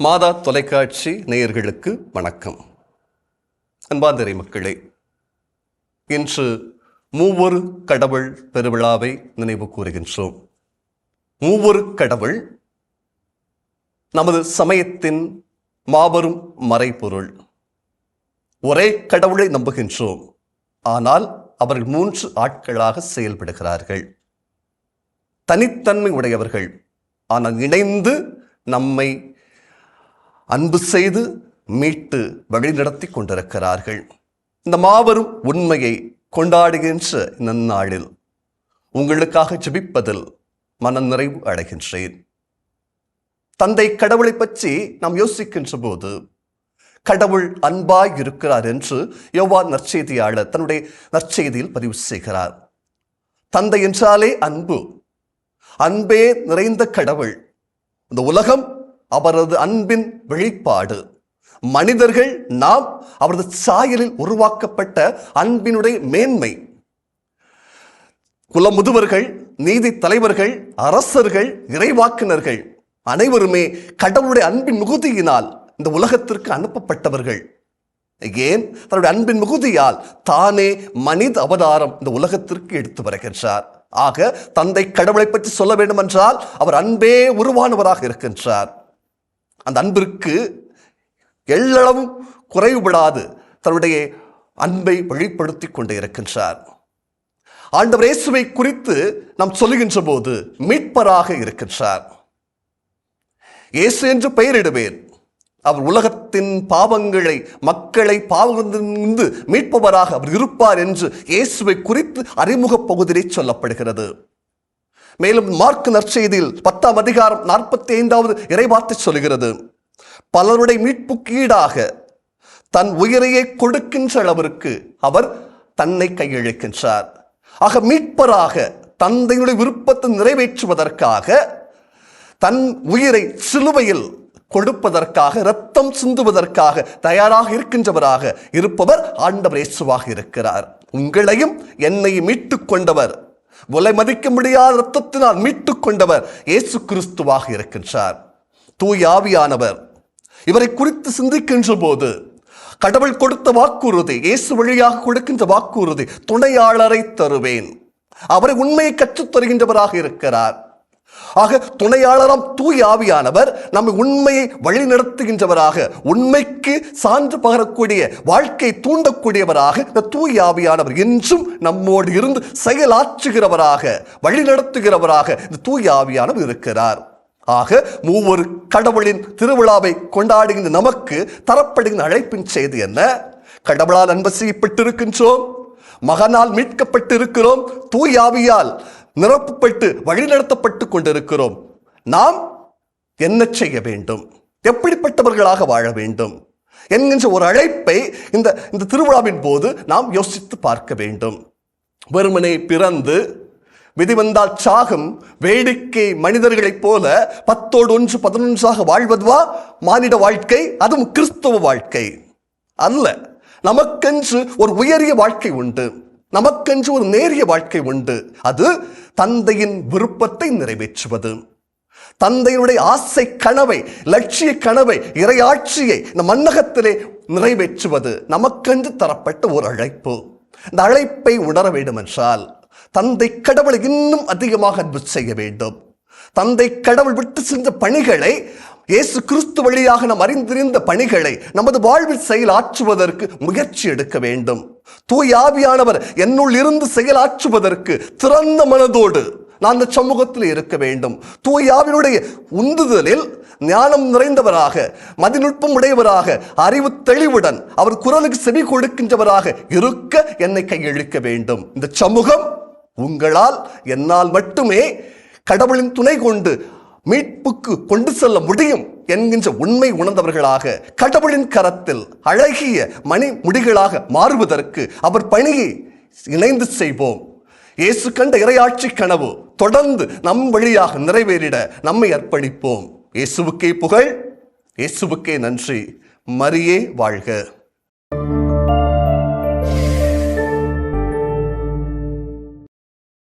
மாதா தொலைக்காட்சி நேயர்களுக்கு வணக்கம். அன்பார்ந்த மக்களே, இன்று மூவொரு கடவுள் பெருவிழாவை நினைவு கூறுகின்றோம். மூவொரு கடவுள் நமது சமயத்தின் மாபெரும் மறைபொருள். ஒரே கடவுளை நம்புகின்றோம், ஆனால் அவர்கள் 3 ஆட்களாக செயல்படுகிறார்கள். தனித்தன்மை உடையவர்கள், ஆனால் இணைந்து நம்மை அன்பு செய்து மீட்டு வழிநடத்தி கொண்டிருக்கிறார்கள். இந்த மாபெரும் உண்மையை கொண்டாடுகின்ற நன்னாளில் உங்களுக்காக ஜெபிப்பதில் மன நிறைவு அடைகின்றேன். தந்தை கடவுளை பற்றி நாம் யோசிக்கின்ற போது கடவுள் அன்பாய் இருக்கிறார் என்று யோவான் நற்செய்தியாளர் தன்னுடைய நற்செய்தியில் பதிவு செய்கிறார். தந்தை என்றாலே அன்பு, அன்பே நிறைந்த கடவுள். இந்த உலகம் அவரது அன்பின் வெளிப்பாடு. மனிதர்கள் நாம் அவரது சாயலில் உருவாக்கப்பட்ட அன்பினுடைய மேன்மை. குலமுதுவர்கள், நீதி தலைவர்கள், அரசர்கள், இறைவாக்கினர்கள் அனைவருமே கடவுளுடைய அன்பின் மிகுதியினால் இந்த உலகத்திற்கு அனுப்பப்பட்டவர்கள். ஏன்? தன்னுடைய அன்பின் மிகுதியால் தானே மனித அவதாரம் இந்த உலகத்திற்கு எடுத்து வருகின்றார். ஆக தந்தை கடவுளை பற்றி சொல்ல வேண்டும் என்றால் அவர் அன்பே உருவானவராக இருக்கின்றார். அந்த அன்பிற்கு எள்ளளவும் குறைவுபடாது தன்னுடைய அன்பை வெளிப்படுத்தி கொண்டே இருக்கின்றார். ஆண்டவர் இயேசுவை குறித்து நாம் சொல்லுகின்ற போது மீட்பராக இருக்கின்றார். இயேசு என்று பெயரிடுவேன். அவர் உலகத்தின் பாவங்களை, மக்களை பாவங்களிலிருந்து மீட்பவராக அவர் இருப்பார் என்று இயேசுவை குறித்து அறிமுக பகுதியிலே சொல்லப்படுகிறது. மேலும் மார்க் நற்செய்தியில் 10ஆம் அதிகாரம் 45வது இறைவார்த்தை சொல்கிறது, பலருடைய மீட்புக்கு ஈடாக தன் உயிரையே கொடுக்கின்ற அளவிற்கு அவர் தன்னை கையளிக்கின்றார். ஆக மீட்பராக தந்தையுடைய விருப்பத்தை நிறைவேற்றுவதற்காக தன் உயிரை சிலுவையில் கொடுப்பதற்காக, இரத்தம் சிந்துவதற்காக தயாராக இருக்கின்றவராக இருப்பவர் ஆண்டவர் இயேசுவாக இருக்கிறார். உங்களையும் என்னையும் மீட்டுக் கொண்டவர், விலை மதிக்க முடியாத இரத்தத்தினால் மீட்டுக் கொண்டவர் இயேசு கிறிஸ்துவாக இருக்கின்றார். தூய ஆவியானவர் இவரை குறித்து சிந்திக்கின்ற போது கடவுள் கொடுத்த வாக்குறுதி, இயேசு வழியாக கொடுக்கின்ற வாக்குறுதி, துணையாளரை தருவேன். அவரை உண்மையை கற்றுத் தருகின்றவராக இருக்கிறார். ஆக துணையாளராம் தூய ஆவியானவர் நம்மை உண்மையை வழி நடத்துகின்றவராக, உண்மைக்கு சான்று பகரக்கூடிய, வாழ்க்கை தூண்டக்கூடியவராக இந்த தூய ஆவியானவர் என்றும் நம்மோடு இருந்து செயலாற்றுகிறவராக, வழி நடத்துகிறவராக இந்த தூய ஆவியானவர் இருக்கிறார். ஆக மூவொரு கடவுளின் திருவிழாவை கொண்டாடுகின்ற நமக்கு தரப்படுகின்ற அழைப்பின் செய்தி என்ன? கடவுளால் அன்பு செய்யப்பட்டிருக்கின்றோம், மகனால் மீட்கப்பட்டு இருக்கிறோம், தூய ஆவியால் நிரப்பப்பட்டு வழிநடத்தப்பட்டு கொண்டிருக்கிறோம். நாம் என்ன செய்ய வேண்டும், எப்படிப்பட்டவர்களாக வாழ வேண்டும் என்கின்ற ஒரு அழைப்பை இந்த திருவிழாவின் போது நாம் யோசித்து பார்க்க வேண்டும். வெறுமனே பிறந்து விதி வந்தால் சாகும் வேடிக்கை மனிதர்களைப் போல 10ஓடு 1 11ஆக வாழ்வதுவா மானிட வாழ்க்கை? அதுவும் கிறிஸ்தவ வாழ்க்கை அல்ல. நமக்கென்று ஒரு உயரிய வாழ்க்கை உண்டு, நமக்கென்று ஒரு நேரிய வாழ்க்கை உண்டு. அது தந்தையின் விருப்பத்தை நிறைவேற்றுவது, தந்தையினுடைய ஆசை கனவை, லட்சிய கனவை, இறையாட்சியை இந்த மன்னகத்திலே நிறைவேற்றுவது நமக்கென்று தரப்பட்ட ஒரு அழைப்பு. இந்த அழைப்பை உணர வேண்டும் என்றால் தந்தை கடவுளை இன்னும் அதிகமாக அன்பு செய்ய வேண்டும். தந்தை கடவுள் விட்டு சென்ற பணிகளை, இயேசு கிறிஸ்து வழியாக நாம் அறிந்திருந்த பணிகளை நமது வாழ்வில் செயலாற்றுவதற்கு முயற்சி எடுக்க வேண்டும். தூய ஆவியானவர் என்னுள் இருந்து செயலாற்றுவதற்கு திறந்த மனதோடு நான் அந்த சமூகத்தில் இருக்க வேண்டும். தூய ஆவியினுடைய உந்துதலில் ஞானம் நிறைந்தவராக, மதிநுட்பம் உடையவராக, அறிவு தெளிவுடன் அவர் குரலுக்கு செவி கொடுக்கின்றவராக இருக்க என்னை கையளிக்க வேண்டும். இந்த சமூகம் உங்களால், என்னால் மட்டுமே கடவுளின் துணை கொண்டு மீட்புக்கு கொண்டு செல்ல முடியும் என்கின்ற உண்மை உணர்ந்தவர்களாக, கடவுளின் கரத்தில் அழகிய மணி முடிகளாக மாறுவதற்கு அவர் பணியை இணைந்து செய்வோம். இயேசு கண்ட இறையாட்சி கனவு தொடர்ந்து நம் வழியாக நிறைவேறிட நம்மை அர்ப்பணிப்போம். இயேசுவுக்கே புகழ், இயேசுவுக்கே நன்றி. மரியே வாழ்க.